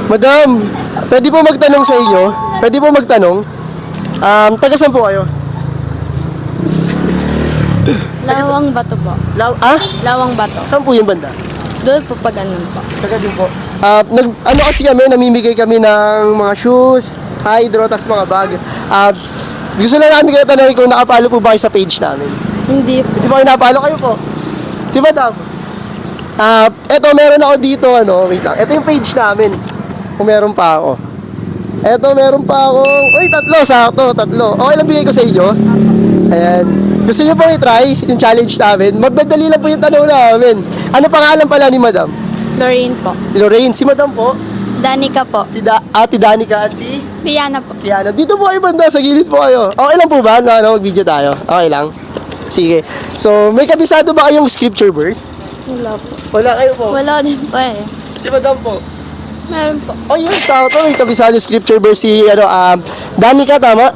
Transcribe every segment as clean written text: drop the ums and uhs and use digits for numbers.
Madam, pwede po magtanong sa inyo? Pwede po magtanong? Taga saan po kayo? Lawang Bato po. Lawang Bato. Saan po yung banda? Doon po pag ganun po. Taga din po. Ano kasi kami, namimigay kami ng mga shoes, hydro, tas mga bag. Gusto lang namin kayo tanongin kung nakapalo po ba kayo sa page namin. Hindi po. Hindi po kayo nakapalo, kayo po. Si Madam. Eto, meron ako dito, wait lang. Eto yung page namin. Kung meron pa ako. Eto, meron pa akong, tatlo, sakto, tatlo. Okay lang bigay ko sa inyo. Ayan. Gusto niyo pong i-try yung challenge namin? Magdadali lang po yung tanong namin. Ano pangalan pala ni Madam? Lorraine po. Lorraine. Si Madam po? Danica po. Si Ate Danica at si Piana po. Kiana. Dito po kayo banda, sa gilid po kayo. Okay lang po ba na mag-video tayo? Okay lang? Sige. So, may kabisado ba kayong scripture verse? Wala po. Wala kayo po? Wala din po eh. Si Madam po? Meron po. Oh, yun. Sa ako, may kabisado scripture verse si, Danica, tama?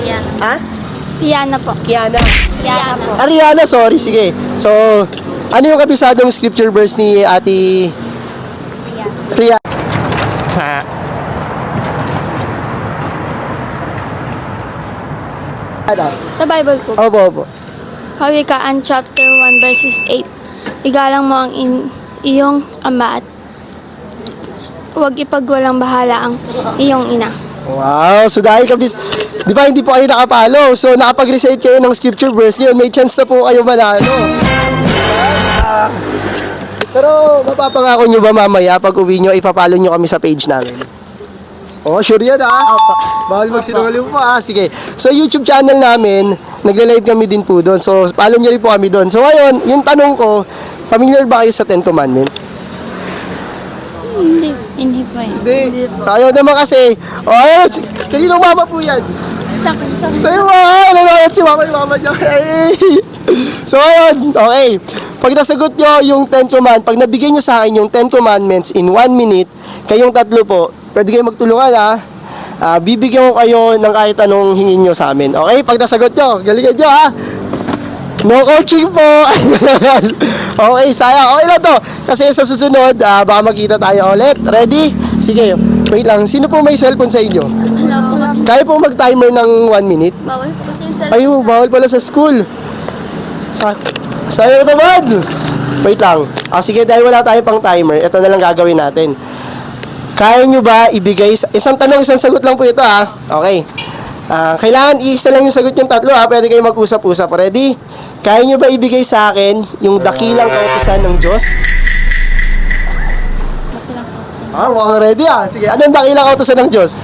Piana. Ha? Piana po. Kiana. Piana po. Ariana, sorry. Sige. So, ano yung kabisadong scripture verse ni Ate Ria? Ano? Sa Bible po. Opo. Kawikaan chapter 1 verses 8. Igalang mo ang iyong ama at huwag ipagwalang bahala ang iyong ina. Wow, so dahil di ba hindi po kayo nakapalo? So nakapag-recite kayo ng scripture verse ngayon, may chance na po kayo manalo. Pero mapapangako nyo ba mamaya pag uwi nyo, ipapalo nyo kami sa page namin? Oh, sure yan Opo. Bawal magsinungaling po Sige. So YouTube channel namin, nagle-live kami din po doon. So follow nyo rin po kami doon. So ngayon, yung tanong ko, familiar ba kayo sa Ten Commandments? Hindi po eh. Hindi. Sayo naman kasi. Kaninong mama po yan? Sa akin. Sa'yo nanonood si mama yung mama niya. So ayun, okay. Pag nasagot nyo yung pag nabigyan nyo sa akin yung 10 Commandments in 1 minute, kayong tatlo po, pwede kayo magtulungan bibigyan ko kayo ng kahit anong hingin nyo sa amin. Okay? Pag nasagot nyo, galingan nyo No coaching po. Okay, sayang. Okay lang to. Kasi sa susunod, baka magkita tayo ulit. Ready? Sige, wait lang. Sino po may cellphone sa inyo? Wala po. Kaya po mag-timer ng 1 minute? Bawal po kasi yung cellphone. Ay, bawal pala sa school. Sayang naman. Wait lang. Sige, dahil wala tayong pang timer, ito na lang gagawin natin. Kaya nyo ba ibigay, isang tanong, isang sagot lang po ito Okay. Kailangan isa lang yung sagot yung tatlo pwede kayo mag-usap-usap. Ready? Kaya nyo ba ibigay sa akin yung dakilang kautusan ng Diyos? Mukhang ready Sige, anong dakilang kautusan ng Diyos?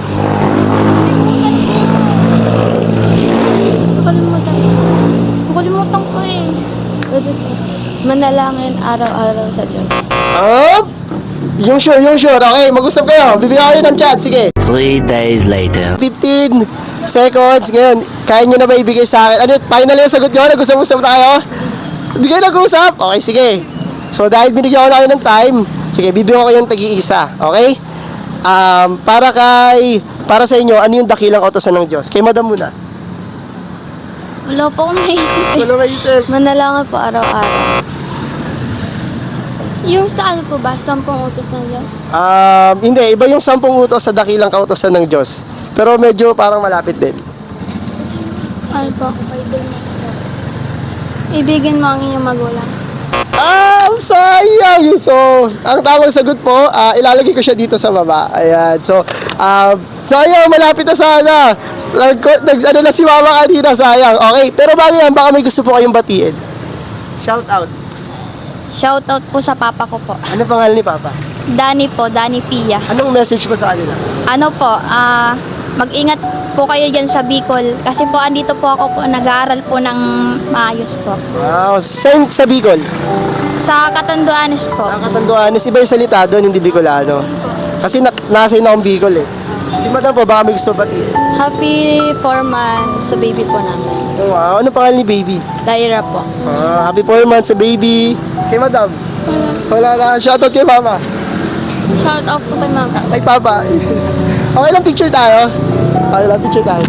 Nakalimutan ko eh. Manalangin araw-araw sa Diyos. Yung sure. Okay, mag-usap kayo. Bibigyan kayo ng chat. Sige. 3 days later. 15 seconds. Ngayon, kaya nyo na ba ibigay sa akin? Ano, final yung sagot nyo? Nag-usap-usap na kayo? Hindi kayo nag-usap? Okay, sige. So, dahil binigyan ko na kayo ng time, sige, bibigyan ko kayong tagi-isa. Okay? Para sa inyo, ano yung dakilang kautusan ng Diyos? Kay Madam muna. Wala po akong naisip eh. Wala maisip. Manalangin po araw-araw. Yung sa ano po ba? 10 utos ng Diyos? Hindi. Iba yung 10 utos sa dakilang kautusan ng Diyos. Pero medyo parang malapit din. Ano po? Ibigin mo ang iyong magulang. Sayang! So, ang tamang sagot po, ilalagay ko siya dito sa baba. Ayan. So, sayang, malapit na sana. Ano na si mama kanina, sayang. Okay, pero bago yan, baka may gusto po kayong batiin. Shout out. Shoutout po sa papa ko po. Ano pangalan ni Papa? Danny po, Danny Pia. Anong message mo sa kanila? Ano po, mag-ingat po kayo dyan sa Bicol. Kasi po, andito po ako po, nag-aaral po ng maayos po. Wow, saan sa Bicol? Sa Catanduanes po. Nakatanduanes, iba yung salita doon, hindi Bicolano. Kasi nasa akong Bicol eh. Si Madam po, baka may gusto batiin. Happy 4 months sa baby po namin. Wow, ano pangalan ni baby? Lyra po. Happy 4 months sa baby. Kay Madam? Wala na. Shoutout kay Mama. Shoutout po kay mama. Kay Papa. Okay lang picture tayo. Okay lang picture tayo.